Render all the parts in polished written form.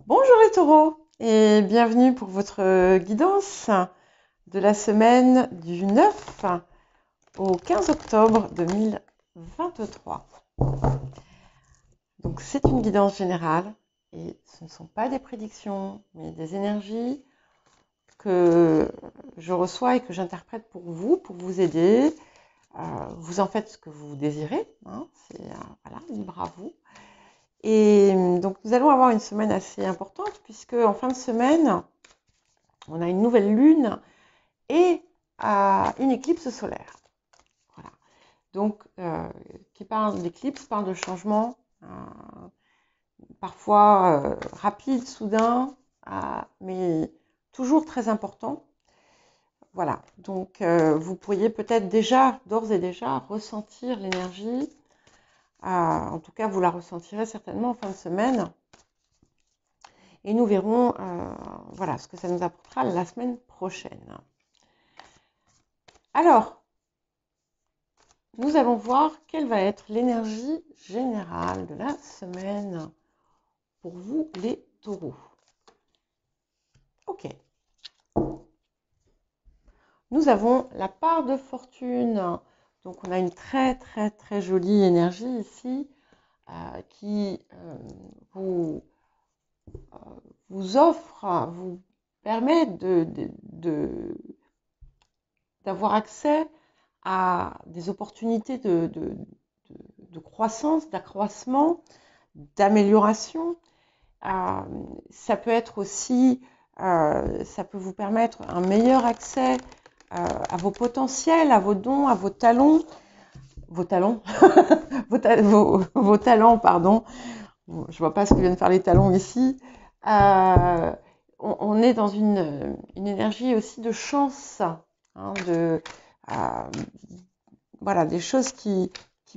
Bonjour les taureaux et bienvenue pour votre guidance de la semaine du 9 au 15 octobre 2023. Donc c'est une guidance générale et ce ne sont pas des prédictions mais des énergies que je reçois et que j'interprète pour vous aider. Vous en faites ce que vous désirez, hein, c'est voilà, libre à vous. Et donc nous allons avoir une semaine assez importante puisque en fin de semaine, on a une nouvelle lune et une éclipse solaire. Voilà. Donc, qui parle d'éclipse, parle de changement, parfois rapide, soudain, mais toujours très important. Voilà. Donc, vous pourriez peut-être déjà, d'ores et déjà, ressentir l'énergie. En tout cas, vous la ressentirez certainement en fin de semaine. Et nous verrons voilà, ce que ça nous apportera la semaine prochaine. Alors, nous allons voir quelle va être l'énergie générale de la semaine pour vous les taureaux. Ok. Nous avons la part de fortune. Donc on a une très jolie énergie ici qui vous offre, vous permet d'avoir accès à des opportunités de croissance, d'accroissement, d'amélioration. Ça peut être aussi, ça peut vous permettre un meilleur accès à vos potentiels, à vos dons, à vos talents, vos talents, vos talents, pardon. Je vois pas ce que viennent faire les talons ici. On est dans une énergie aussi de chance, hein, voilà, des choses qui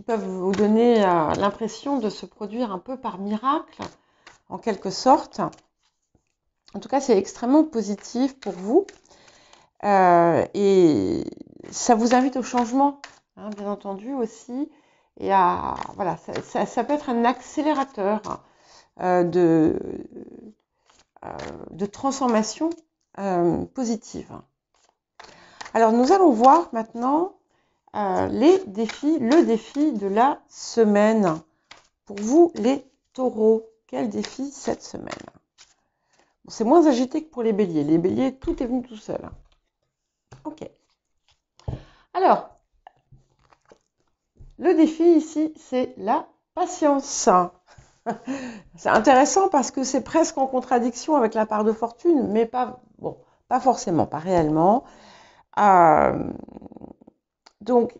peuvent vous donner l'impression de se produire un peu par miracle, en quelque sorte. En tout cas, c'est extrêmement positif pour vous. Et ça vous invite au changement, hein, bien entendu aussi. Et voilà, ça peut être un accélérateur de transformation positive. Alors, nous allons voir maintenant le défi de la semaine. Pour vous, les taureaux, quel défi cette semaine? Bon, c'est moins agité que pour les béliers. Les béliers, tout est venu tout seul. Ok. Alors, le défi ici, c'est la patience. C'est intéressant parce que c'est presque en contradiction avec la part de fortune, mais pas forcément, pas réellement. Donc,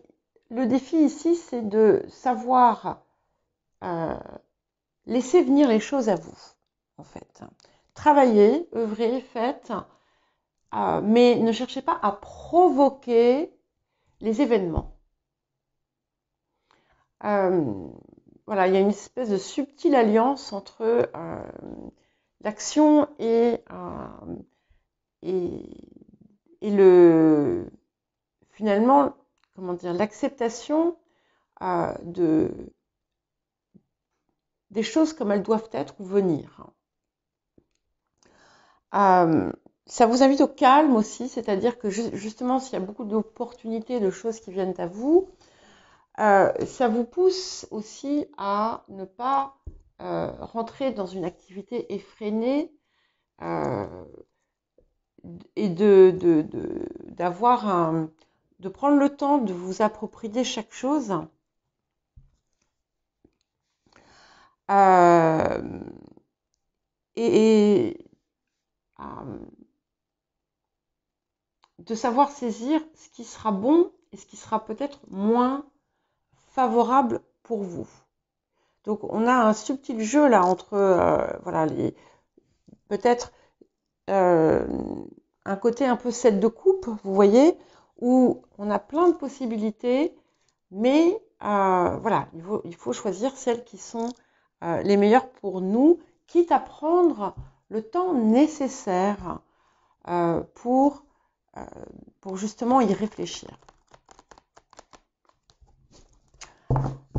le défi ici, c'est de savoir laisser venir les choses à vous, en fait. Travaillez, œuvrez, faites, mais ne cherchez pas à provoquer les événements. Voilà, il y a une espèce de subtile alliance entre l'action et finalement, comment dire, l'acceptation des choses comme elles doivent être ou venir. Ça vous invite au calme aussi, c'est-à-dire que justement, s'il y a beaucoup d'opportunités, de choses qui viennent à vous, ça vous pousse aussi à ne pas rentrer dans une activité effrénée et de prendre le temps de vous approprier chaque chose. De savoir saisir ce qui sera bon et ce qui sera peut-être moins favorable pour vous. Donc on a un subtil jeu là entre voilà, peut-être un côté un peu 7 de coupe, vous voyez, où on a plein de possibilités, mais voilà, il faut choisir celles qui sont les meilleures pour nous, quitte à prendre le temps nécessaire pour justement y réfléchir.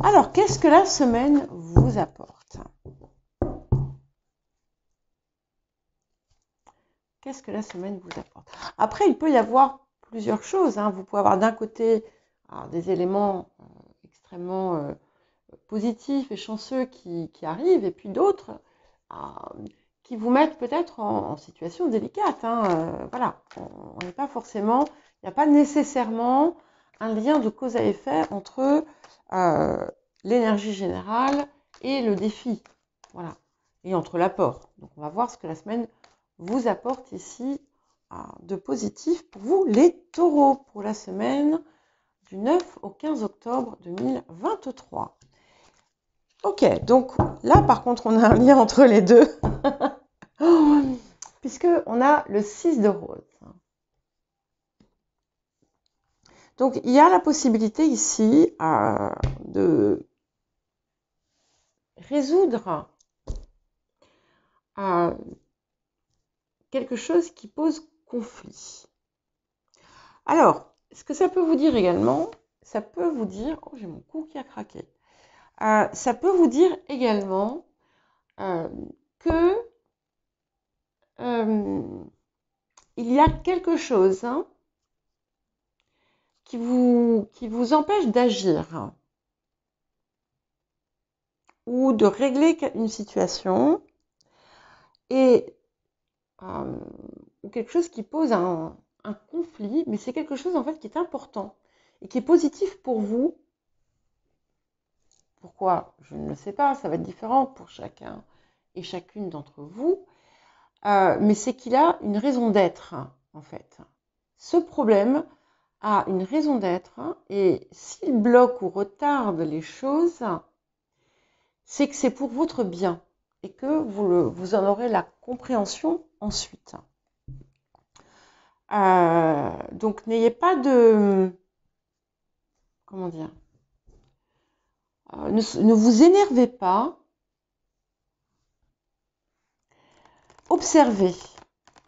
Alors, qu'est-ce que la semaine vous apporte? qu'est-ce que la semaine vous apporte. Après, il peut y avoir plusieurs choses. Hein. Vous pouvez avoir d'un côté des éléments extrêmement positifs et chanceux qui arrivent, et puis d'autres qui vous mettent peut-être en situation délicate. Hein. Voilà, on n'est pas forcément, il n'y a pas nécessairement un lien de cause à effet entre l'énergie générale et le défi. Voilà, et entre l'apport. Donc on va voir ce que la semaine vous apporte ici de positif pour vous les taureaux pour la semaine du 9 au 15 octobre 2023. Ok, donc là par contre on a un lien entre les deux, puisque on a le 6 de rose. Donc il y a la possibilité ici de résoudre quelque chose qui pose conflit. Alors, ce que ça peut vous dire également, ça peut vous dire, oh j'ai mon cou qui a craqué, ça peut vous dire également que il y a quelque chose qui vous empêche d'agir ou de régler une situation et ou quelque chose qui pose un conflit, mais c'est quelque chose en fait qui est important et qui est positif pour vous. Pourquoi? Je ne le sais pas, ça va être différent pour chacun et chacune d'entre vous, mais c'est qu'il a une raison d'être en fait. Ce problème a une raison d'être et s'il bloque ou retarde les choses, c'est que c'est pour votre bien et que vous en aurez la compréhension ensuite. Donc n'ayez pas de... Comment dire? Ne vous énervez pas. Observez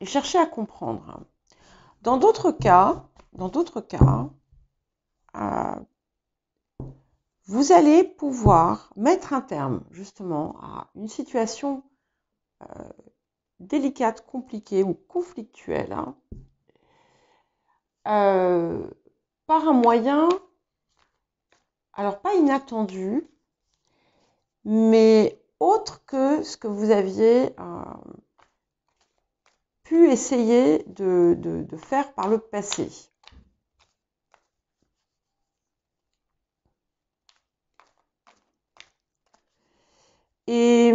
et cherchez à comprendre. Dans d'autres cas, vous allez pouvoir mettre un terme justement à une situation délicate, compliquée ou conflictuelle par un moyen, alors pas inattendu, mais autre que ce que vous aviez pu essayer de faire par le passé. Et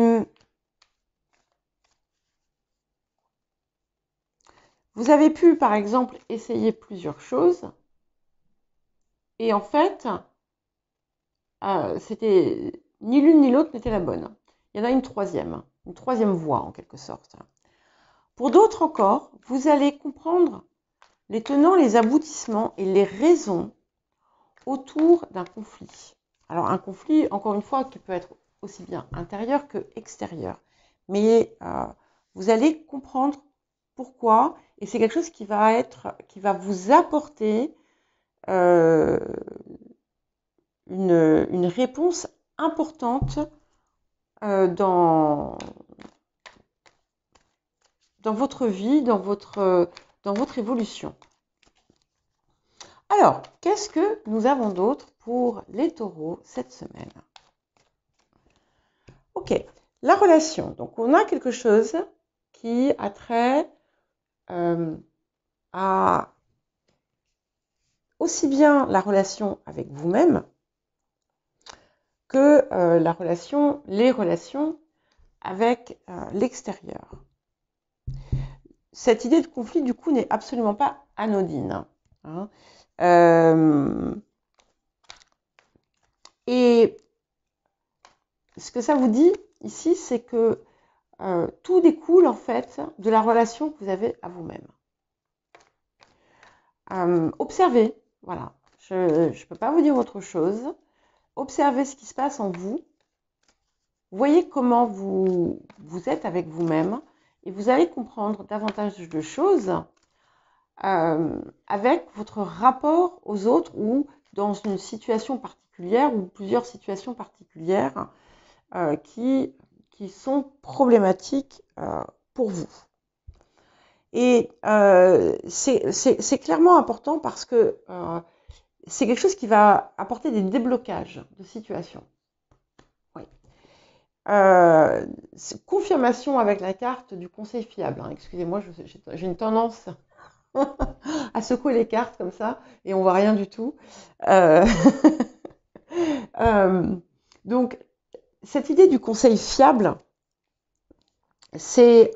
vous avez pu, par exemple, essayer plusieurs choses. Et en fait, c'était ni l'une ni l'autre n'était la bonne. Il y en a une troisième voie en quelque sorte. Pour d'autres encore, vous allez comprendre les tenants, les aboutissements et les raisons autour d'un conflit. Alors un conflit, encore une fois, qui peut être aussi bien intérieur que extérieur. Mais vous allez comprendre pourquoi, et c'est quelque chose qui va vous apporter une réponse importante dans votre vie, dans votre évolution. Alors, qu'est-ce que nous avons d'autre pour les taureaux cette semaine? Ok, la relation. Donc, on a quelque chose qui a trait à aussi bien la relation avec vous-même que les relations avec l'extérieur. Cette idée de conflit, du coup, n'est absolument pas anodine. Hein. Et ce que ça vous dit ici, c'est que tout découle en fait de la relation que vous avez à vous-même. Observez, voilà, je ne peux pas vous dire autre chose. Observez ce qui se passe en vous. Voyez comment vous êtes avec vous-même et vous allez comprendre davantage de choses avec votre rapport aux autres ou dans une situation particulière ou plusieurs situations particulières qui sont problématiques pour vous. Et c'est clairement important parce que c'est quelque chose qui va apporter des déblocages de situation. Oui. Confirmation avec la carte du conseil fiable. Hein. Excusez-moi, j'ai une tendance à secouer les cartes comme ça et on voit rien du tout. Donc, cette idée du conseil fiable, c'est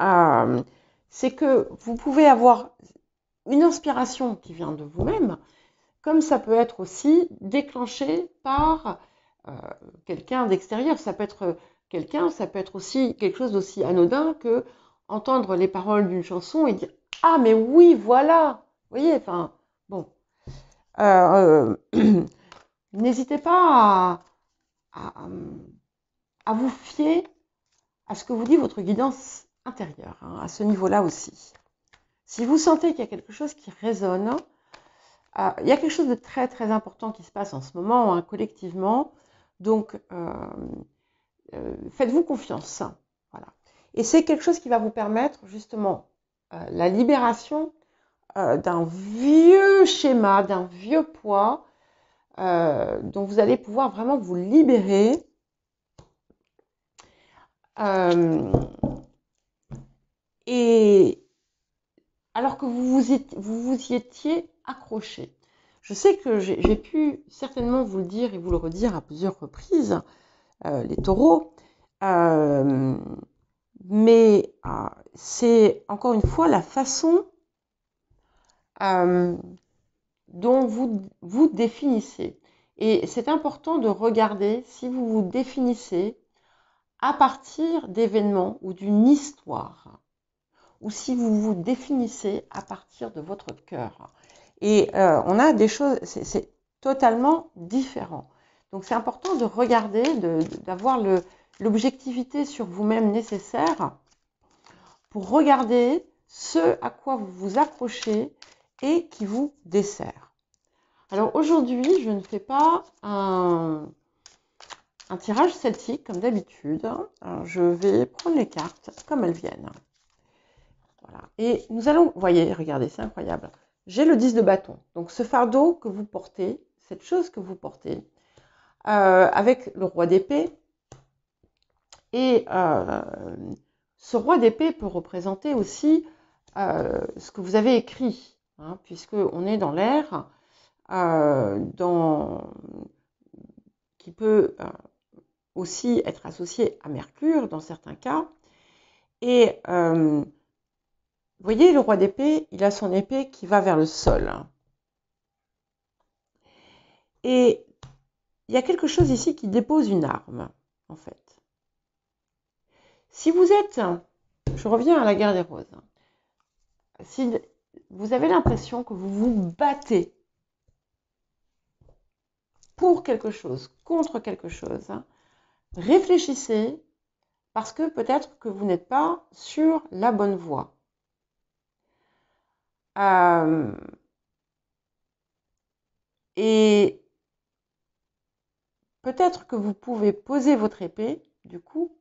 que vous pouvez avoir une inspiration qui vient de vous-même, comme ça peut être aussi déclenché par quelqu'un d'extérieur. Ça peut être quelqu'un, ça peut être aussi quelque chose d'aussi anodin que entendre les paroles d'une chanson et dire « Ah, mais oui, voilà !» Vous voyez, enfin, bon. N'hésitez pas à vous fier à ce que vous dit votre guidance intérieure, hein, à ce niveau-là aussi. Si vous sentez qu'il y a quelque chose qui résonne, il y a quelque chose de très très important qui se passe en ce moment, hein, collectivement, donc faites-vous confiance. Voilà. Et c'est quelque chose qui va vous permettre justement la libération d'un vieux schéma, d'un vieux poids, dont vous allez pouvoir vraiment vous libérer. Et alors que vous vous y étiez accroché. Je sais que j'ai pu certainement vous le dire et vous le redire à plusieurs reprises, les taureaux, mais c'est encore une fois la façon dont vous définissez. Et c'est important de regarder si vous vous définissez à partir d'événements ou d'une histoire, ou si vous vous définissez à partir de votre cœur. Et on a des choses, c'est totalement différent. Donc c'est important de regarder, d'avoir l'objectivité sur vous-même nécessaire pour regarder ce à quoi vous vous accrochez et qui vous dessert. Alors aujourd'hui, je ne fais pas un tirage celtique comme d'habitude. Je vais prendre les cartes comme elles viennent. Voilà. Et nous allons, vous voyez, regardez, c'est incroyable. J'ai le 10 de bâton. Donc ce fardeau que vous portez, cette chose que vous portez, avec le roi d'épée. Et ce roi d'épée peut représenter aussi ce que vous avez écrit, hein, puisqu'on est dans l'air, qui peut aussi être associé à Mercure dans certains cas. Et vous voyez, le roi d'épée, il a son épée qui va vers le sol. Et il y a quelque chose ici qui dépose une arme, en fait. Si vous êtes, je reviens à la guerre des roses, si vous avez l'impression que vous vous battez pour quelque chose, contre quelque chose, réfléchissez parce que peut-être que vous n'êtes pas sur la bonne voie. Et peut-être que vous pouvez poser votre épée, du coup,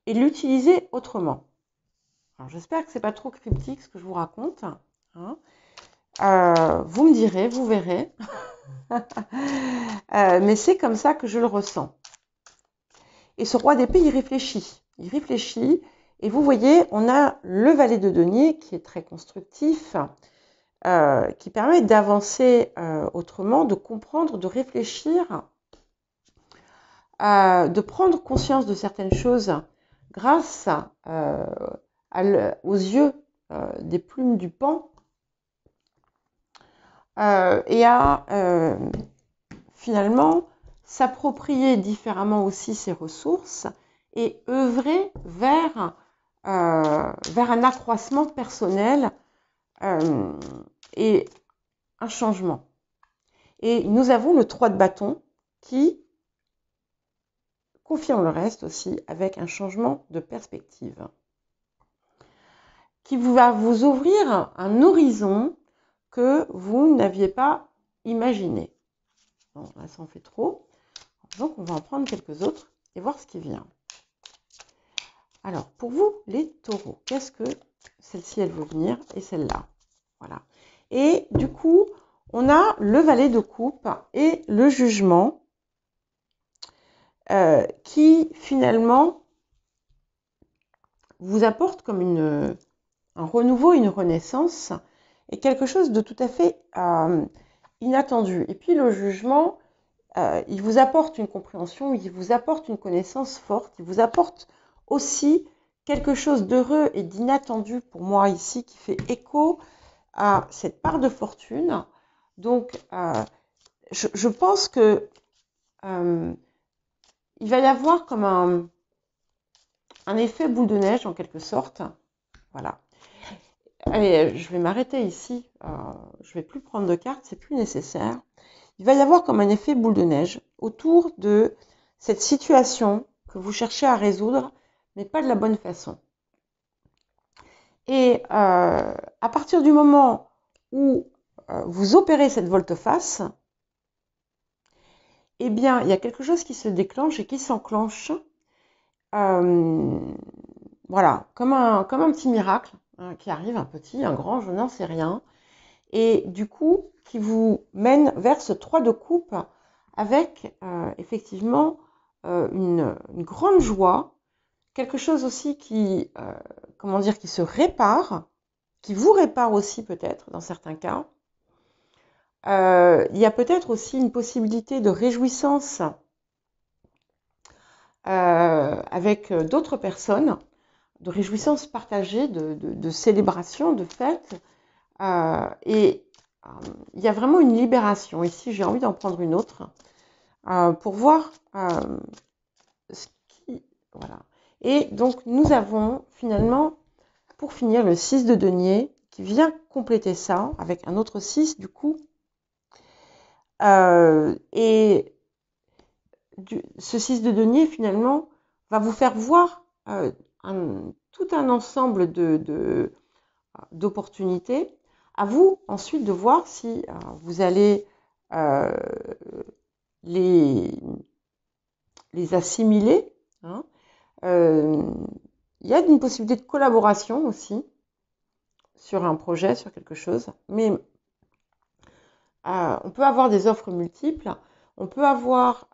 et l'utiliser autrement. Alors, j'espère que ce n'est pas trop cryptique ce que je vous raconte. Hein. Vous me direz, vous verrez. Mais c'est comme ça que je le ressens. Et ce roi d'épée, il réfléchit. Il réfléchit. Et vous voyez, on a le valet de denier qui est très constructif, qui permet d'avancer autrement, de comprendre, de réfléchir, de prendre conscience de certaines choses grâce aux yeux des plumes du pan et à finalement s'approprier différemment aussi ses ressources et œuvrer vers un accroissement personnel et un changement. Et nous avons le 3 de bâton qui confirme le reste aussi avec un changement de perspective qui va vous ouvrir un horizon que vous n'aviez pas imaginé. Bon, là, ça en fait trop. Donc, on va en prendre quelques autres et voir ce qui vient. Alors, pour vous, les taureaux, qu'est-ce que Celle-ci, elle veut venir, et celle-là. Voilà. Et du coup, on a le valet de coupe et le jugement qui, finalement, vous apporte comme un renouveau, une renaissance, et quelque chose de tout à fait inattendu. Et puis, le jugement, il vous apporte une compréhension, il vous apporte une connaissance forte, il vous apporte aussi quelque chose d'heureux et d'inattendu pour moi ici, qui fait écho à cette part de fortune. Donc, je pense que il va y avoir comme un effet boule de neige en quelque sorte. Voilà. Allez, je vais m'arrêter ici. Je ne vais plus prendre de cartes, c'est plus nécessaire. Il va y avoir comme un effet boule de neige autour de cette situation que vous cherchez à résoudre, mais pas de la bonne façon. Et à partir du moment où vous opérez cette volte-face, eh bien, il y a quelque chose qui se déclenche et qui s'enclenche. Voilà, comme un petit miracle hein, qui arrive, un petit, un grand, je n'en sais rien. Et du coup, qui vous mène vers ce 3 de coupe avec effectivement une grande joie, quelque chose aussi qui, comment dire, qui se répare, qui vous répare aussi peut-être dans certains cas. Il y a peut-être aussi une possibilité de réjouissance avec d'autres personnes, de réjouissance partagée, de célébration, de fête. Et il y a vraiment une libération. Ici, j'ai envie d'en prendre une autre pour voir ce qui... Voilà. Et donc, nous avons finalement, pour finir, le 6 de denier qui vient compléter ça avec un autre 6 du coup. Et ce 6 de denier, finalement, va vous faire voir tout un ensemble d'opportunités. À vous ensuite de voir si vous allez les assimiler. Hein. Il y a une possibilité de collaboration aussi sur un projet, sur quelque chose, mais on peut avoir des offres multiples, on peut avoir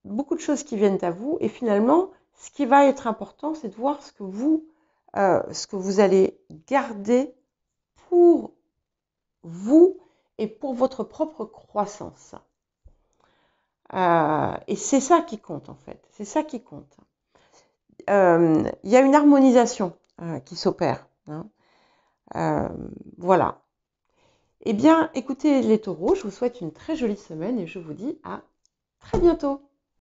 beaucoup de choses qui viennent à vous, et finalement, ce qui va être important, c'est de voir ce que vous allez garder pour vous et pour votre propre croissance. Et c'est ça qui compte en fait, c'est ça qui compte. Il y a une harmonisation qui s'opère. Hein. Voilà. Eh bien, écoutez les taureaux, je vous souhaite une très jolie semaine et je vous dis à très bientôt.